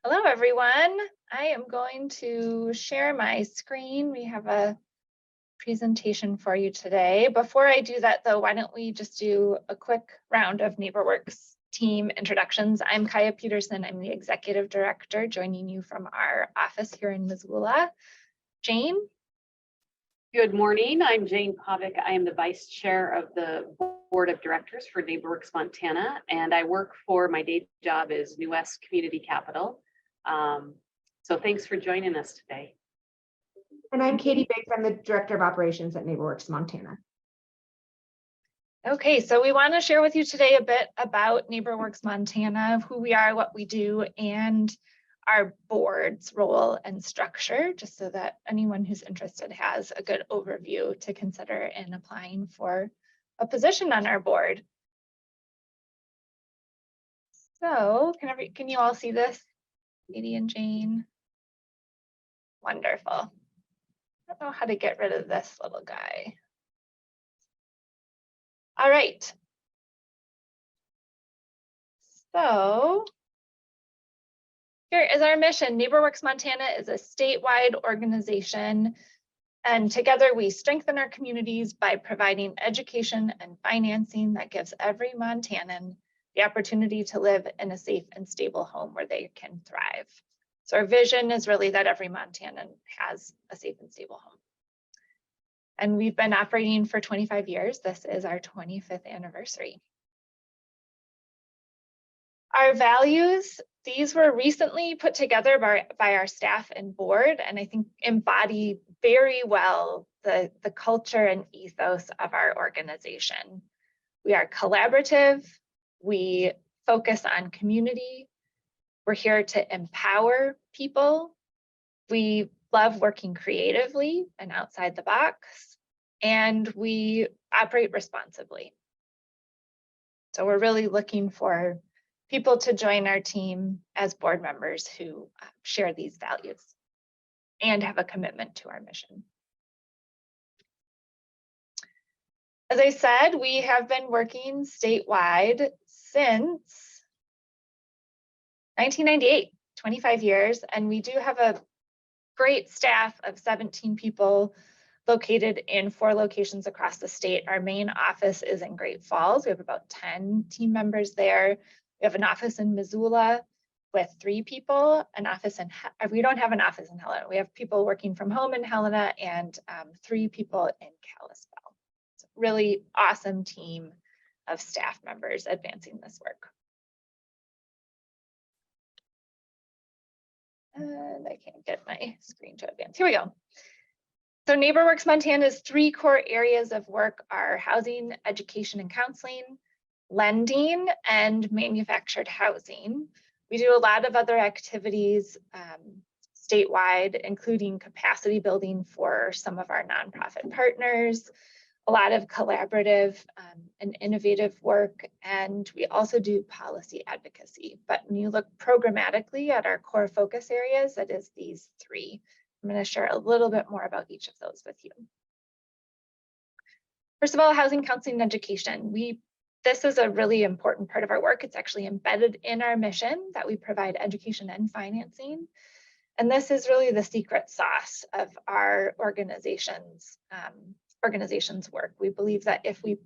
Hello, everyone. I am going to share my screen. We have a presentation for you today. Before I do that, though, why don't we just do a quick round of NeighborWorks team introductions. I'm Kaya Peterson. I'm the Executive Director, joining you from our office here in Missoula. Jane? Good morning. I'm Jane Pavick. I am the Vice Chair of the Board of Directors for NeighborWorks Montana, and I work for, my day job is New West Community Capital. So thanks for joining us today. And I'm Katie Biggs. I'm the Director of Operations at NeighborWorks Montana. Okay, so we want to share with you today a bit about NeighborWorks Montana, who we are, what we do, and our board's role and structure, just so that anyone who's interested has a good overview to consider in applying for a position on our board. So can you all see this, Katie and Jane? Wonderful. I don't know how to get rid of this little guy. All right. So here is our mission. NeighborWorks Montana is a statewide organization, and together we strengthen our communities by providing education and financing that gives every Montanan the opportunity to live in a safe and stable home where they can thrive. So our vision is really that every Montanan has a safe and stable home. And we've been operating for 25 years. This is our 25th anniversary. Our values, these were recently put together by our staff and board, and I think embody very well the culture and ethos of our organization. We are collaborative, we focus on community, we're here to empower people, we love working creatively and outside the box, and we operate responsibly. So we're really looking for people to join our team as board members who share these values and have a commitment to our mission. As I said, we have been working statewide since 1998, 25 years, and we do have a great staff of 17 people located in 4 locations across the state. Our main office is in Great Falls. We have about 10 team members there. We have an office in Missoula with 3 people, we don't have an office in Helena. We have people working from home in Helena and 3 people in Kalispell. It's a really awesome team of staff members advancing this work. And I can't get my screen to advance. Here we go. So NeighborWorks Montana's 3 core areas of work are housing, education and counseling, lending, and manufactured housing. We do a lot of other activities statewide, including capacity building for some of our nonprofit partners, a lot of collaborative and innovative work, and we also do policy advocacy. But when you look programmatically at our core focus areas, it is these 3. I'm going to share a little bit more about each of those with you. First of all, housing, counseling, and education. This is a really important part of our work. It's actually embedded in our mission that we provide education and financing. And this is really the secret sauce of our organization's work. We believe that if we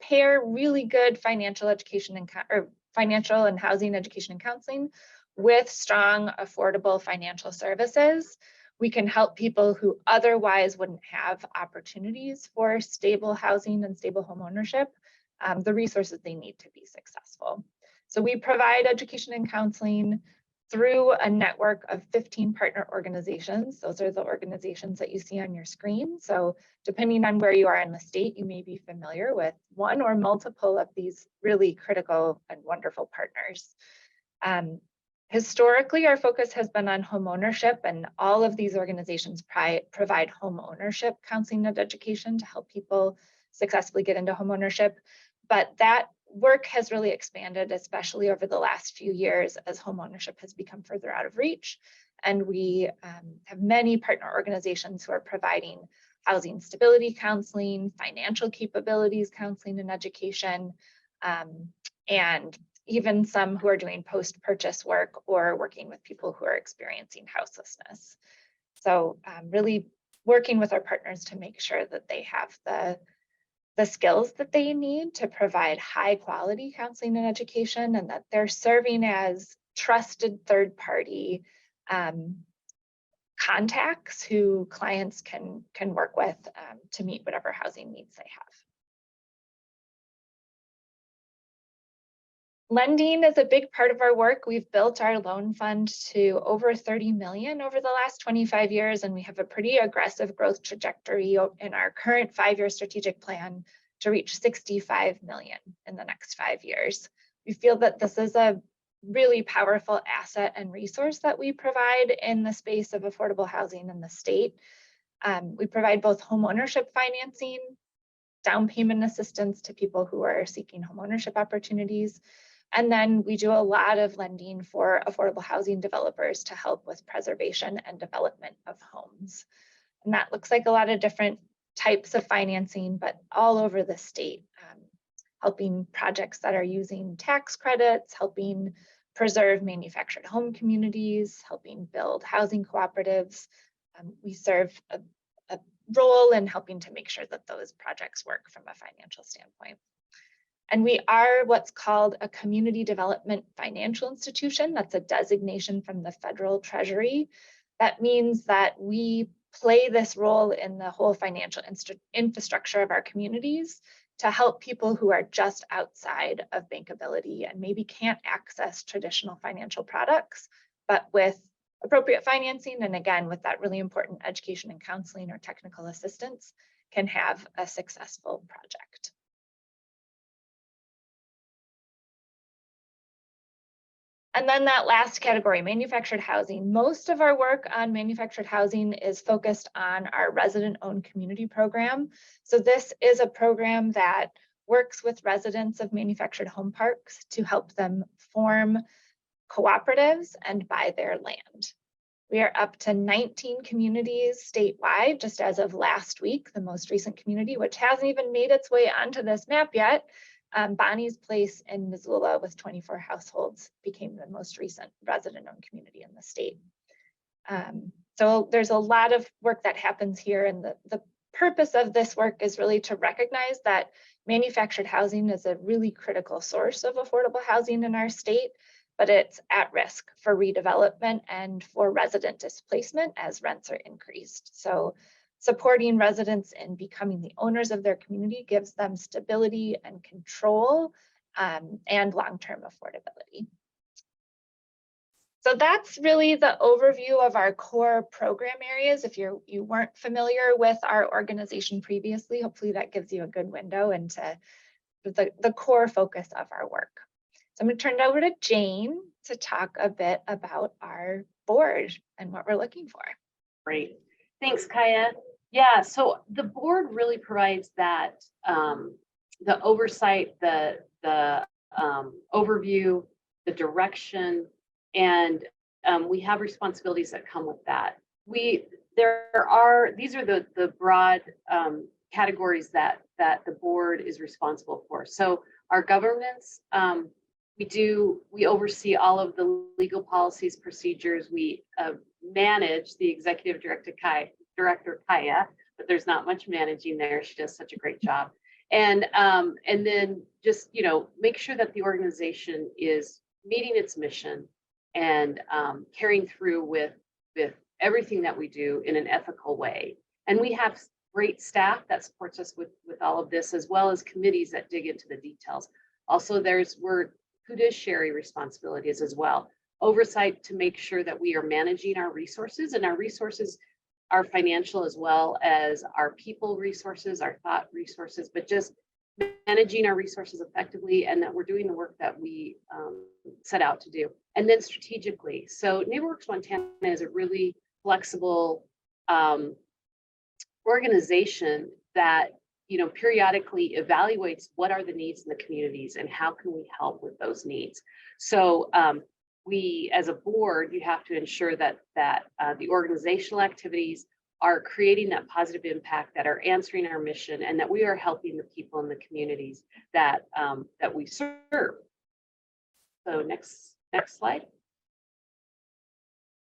pair really good financial education or financial and housing education and counseling with strong, affordable financial services, we can help people who otherwise wouldn't have opportunities for stable housing and stable home ownership, the resources they need to be successful. So we provide education and counseling through a network of 15 partner organizations. Those are the organizations that you see on your screen. So depending on where you are in the state, you may be familiar with one or multiple of these really critical and wonderful partners. Historically, our focus has been on home ownership, and all of these organizations provide home ownership counseling and education to help people successfully get into home ownership. But that work has really expanded, especially over the last few years as home ownership has become further out of reach. And we have many partner organizations who are providing housing stability counseling, financial capabilities counseling and education, and even some who are doing post-purchase work or working with people who are experiencing houselessness. So really working with our partners to make sure that they have the skills that they need to provide high quality counseling and education, and that they're serving as trusted third-party contacts who clients can work with to meet whatever housing needs they have. Lending is a big part of our work. We've built our loan fund to over 30 million over the last 25 years, and we have a pretty aggressive growth trajectory in our current 5-year strategic plan to reach 65 million in the next 5 years. We feel that this is a really powerful asset and resource that we provide in the space of affordable housing in the state. We provide both home ownership financing, down payment assistance to people who are seeking home ownership opportunities. And then we do a lot of lending for affordable housing developers to help with preservation and development of homes. And that looks like a lot of different types of financing, but all over the state, helping projects that are using tax credits, helping preserve manufactured home communities, helping build housing cooperatives. We serve a role in helping to make sure that those projects work from a financial standpoint. And we are what's called a community development financial institution. That's a designation from the federal treasury. That means that we play this role in the whole financial infrastructure of our communities to help people who are just outside of bankability and maybe can't access traditional financial products, but with appropriate financing, and again, with that really important education and counseling or technical assistance, can have a successful project. And then that last category, manufactured housing. Most of our work on manufactured housing is focused on our resident-owned community program. So this is a program that works with residents of manufactured home parks to help them form cooperatives and buy their land. We are up to 19 communities statewide, just as of last week, the most recent community, which hasn't even made its way onto this map yet. Bonnie's Place in Missoula with 24 households became the most recent resident-owned community in the state. So there's a lot of work that happens here, and the purpose of this work is really to recognize that manufactured housing is a really critical source of affordable housing in our state, but it's at risk for redevelopment and for resident displacement as rents are increased. So supporting residents in becoming the owners of their community gives them stability and control and long-term affordability. So that's really the overview of our core program areas. If you weren't familiar with our organization previously, hopefully that gives you a good window into the core focus of our work. So I'm going to turn it over to Jane to talk a bit about our board and what we're looking for. Great. Thanks, Kaya. Yeah, so the board really provides that the oversight, the overview, the direction, and we have responsibilities that come with that. These are the broad categories that the board is responsible for. So our governance, we oversee all of the legal policies, procedures. We manage the executive director Kaya, but there's not much managing there. She does such a great job. And then just, make sure that the organization is meeting its mission and carrying through with everything that we do in an ethical way. And we have great staff that supports us with all of this, as well as committees that dig into the details. Also, we're fiduciary responsibilities as well. Oversight to make sure that we are managing our resources, and our resources are financial as well as our people resources, our thought resources, but just managing our resources effectively, and that we're doing the work that we set out to do. And then strategically, so NeighborWorks Montana is a really flexible organization that periodically evaluates what are the needs in the communities and how can we help with those needs. So we, as a board, you have to ensure that the organizational activities are creating that positive impact, that are answering our mission, and that we are helping the people in the communities that we serve. So next slide.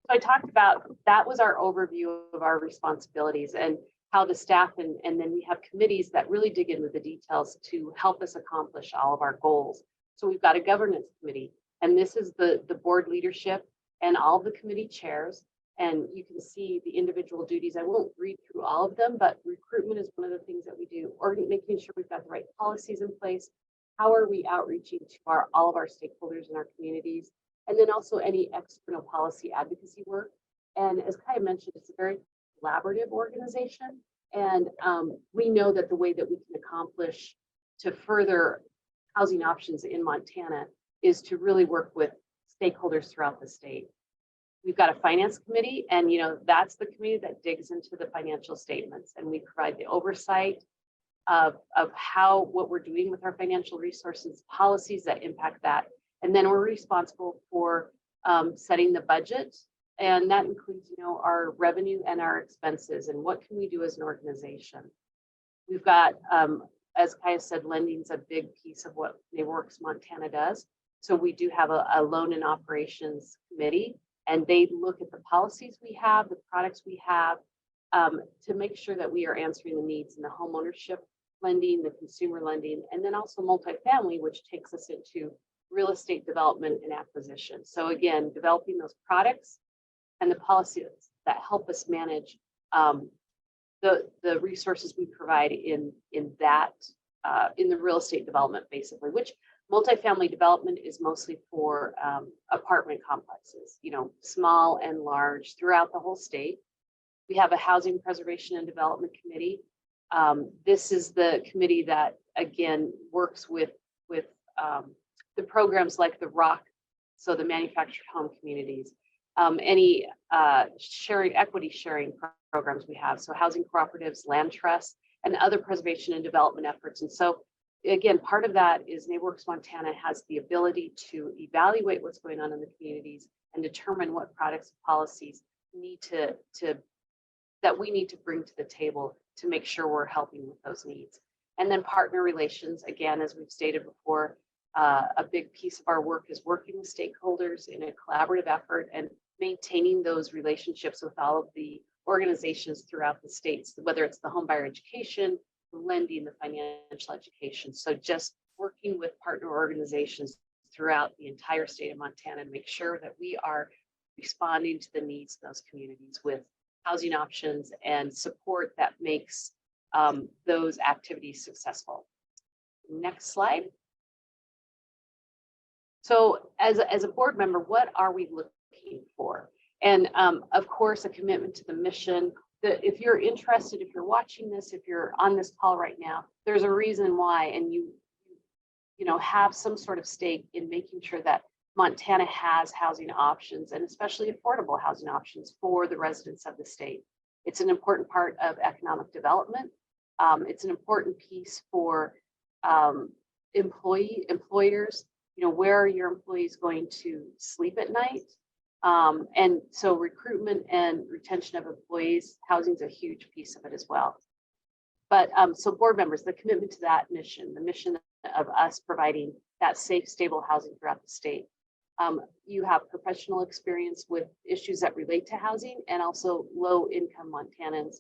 So I talked about, that was our overview of our responsibilities and how the staff and then we have committees that really dig into the details to help us accomplish all of our goals. So we've got a governance committee, and this is the board leadership and all the committee chairs. And you can see the individual duties. I won't read through all of them, but recruitment is one of the things that we do, or making sure we've got the right policies in place. How are we outreaching to all of our stakeholders in our communities? And then also any external policy advocacy work. And as Kaya mentioned, it's a very collaborative organization. And we know that the way that we can accomplish to further housing options in Montana is to really work with stakeholders throughout the state. We've got a finance committee, and that's the committee that digs into the financial statements, and we provide the oversight of what we're doing with our financial resources, policies that impact that. And then we're responsible for setting the budget, and that includes, our revenue and our expenses, and what can we do as an organization. We've got, as Kaya said, lending is a big piece of what NeighborWorks Montana does. So we do have a loan and operations committee, and they look at the policies we have, the products we have, to make sure that we are answering the needs in the home ownership lending, the consumer lending, and then also multifamily, which takes us into real estate development and acquisition. So again, developing those products and the policies that help us manage the resources we provide in the real estate development, basically, which multifamily development is mostly for apartment complexes, small and large throughout the whole state. We have a housing preservation and development committee. This is the committee that, again, works with the programs like the ROC, so the manufactured home communities, any equity sharing programs we have, so housing cooperatives, land trusts, and other preservation and development efforts. And so, again, part of that is NeighborWorks Montana has the ability to evaluate what's going on in the communities and determine what products and policies that we need to bring to the table to make sure we're helping with those needs. And then partner relations, again, as we've stated before, a big piece of our work is working with stakeholders in a collaborative effort and maintaining those relationships with all of the organizations throughout the states, whether it's the home buyer education, the lending, the financial education. So just working with partner organizations throughout the entire state of Montana and make sure that we are responding to the needs of those communities with housing options and support that makes those activities successful. Next slide. So as a board member, what are we looking for? And of course, a commitment to the mission. If you're interested, if you're watching this, if you're on this call right now, there's a reason why, and you have some sort of stake in making sure that Montana has housing options, and especially affordable housing options for the residents of the state. It's an important part of economic development. It's an important piece for employers. Where are your employees going to sleep at night? And so recruitment and retention of employees, housing is a huge piece of it as well. But so board members, the commitment to that mission, the mission of us providing that safe, stable housing throughout the state. You have professional experience with issues that relate to housing and also low income Montanans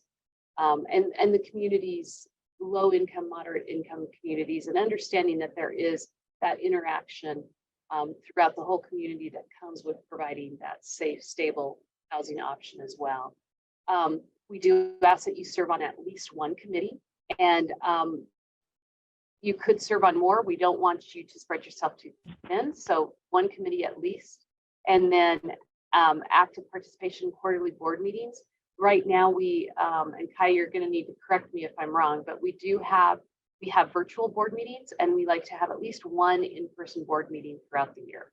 and the communities, low income, moderate income communities, and understanding that there is that interaction throughout the whole community that comes with providing that safe, stable housing option as well. We do ask that you serve on at least one committee, and you could serve on more. We don't want you to spread yourself too thin, so one committee at least. And then active participation in quarterly board meetings. Right now, and Kai, you're going to need to correct me if I'm wrong, but we have virtual board meetings, and we like to have at least one in-person board meeting throughout the year.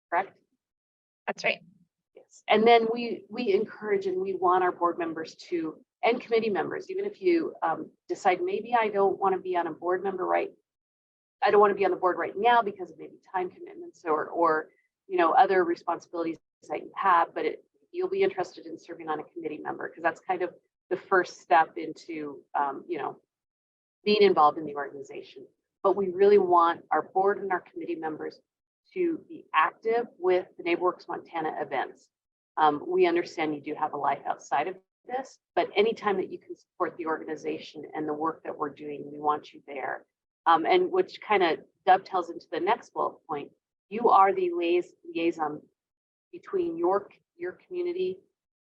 Correct? That's right. Yes. And then we encourage and we want our board members and committee members, even if you decide maybe I don't want to be on a board member I don't want to be on the board right now because of maybe time commitments or other responsibilities that you have, but you'll be interested in serving on a committee member because that's kind of the first step into being involved in the organization. But we really want our board and our committee members to be active with the NeighborWorks Montana events. We understand you do have a life outside of this, but anytime that you can support the organization and the work that we're doing, we want you there. And which kind of dovetails into the next bullet point. You are the liaison between your community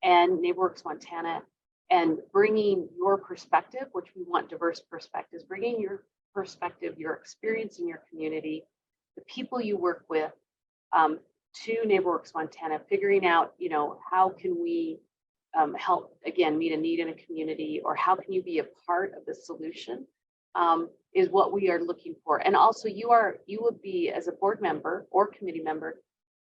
and NeighborWorks Montana, and bringing your perspective, which we want diverse perspectives, bringing your perspective, your experience in your community, the people you work with, to NeighborWorks Montana, figuring out, how can we help, again, meet a need in a community, or how can you be a part of the solution, is what we are looking for. And also you would be, as a board member or committee member,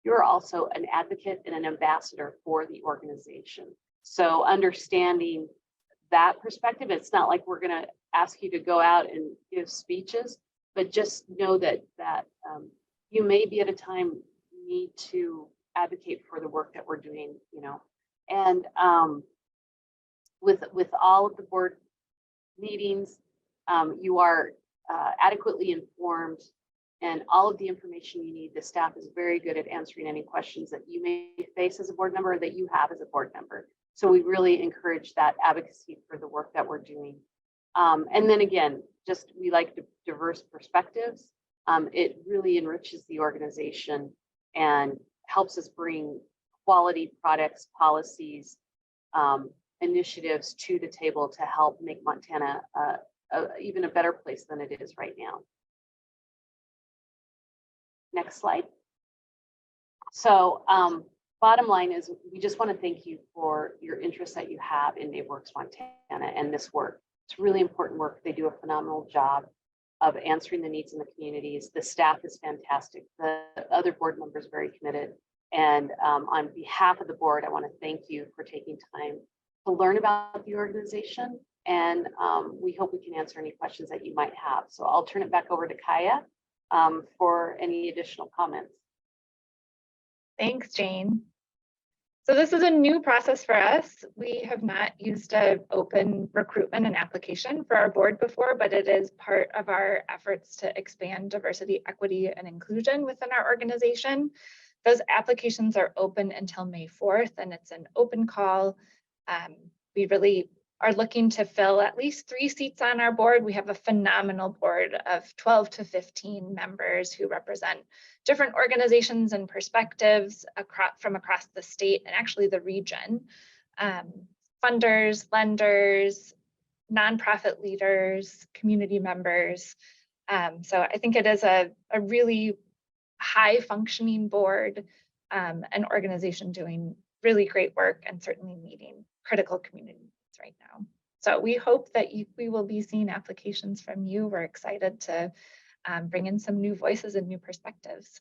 you're also an advocate and an ambassador for the organization. So understanding that perspective, it's not like we're going to ask you to go out and give speeches, but just know that you may be at a time need to advocate for the work that we're doing, and with all of the board meetings, you are adequately informed, and all of the information you need. The staff is very good at answering any questions that you may face as a board member, or that you have as a board member. So we really encourage that advocacy for the work that we're doing. And then again, we like diverse perspectives. It really enriches the organization and helps us bring quality products, policies, initiatives to the table to help make Montana even a better place than it is right now. Next slide. So bottom line is, we just want to thank you for your interest that you have in NeighborWorks Montana and this work. It's really important work. They do a phenomenal job of answering the needs in the communities. The staff is fantastic. The other board members are very committed. And on behalf of the board, I want to thank you for taking time to learn about the organization. And we hope we can answer any questions that you might have. So I'll turn it back over to Kaya for any additional comments. Thanks, Jane. So this is a new process for us. We have not used an open recruitment and application for our board before, but it is part of our efforts to expand diversity, equity, and inclusion within our organization. Those applications are open until May 4th, and it's an open call. We really are looking to fill at least 3 seats on our board. We have a phenomenal board of 12 to 15 members who represent different organizations and perspectives from across the state and actually the region. Funders, lenders, nonprofit leaders, community members. So I think it is a really high functioning board, an organization doing really great work and certainly meeting critical community needs right now. So we hope that we will be seeing applications from you. We're excited to bring in some new voices and new perspectives.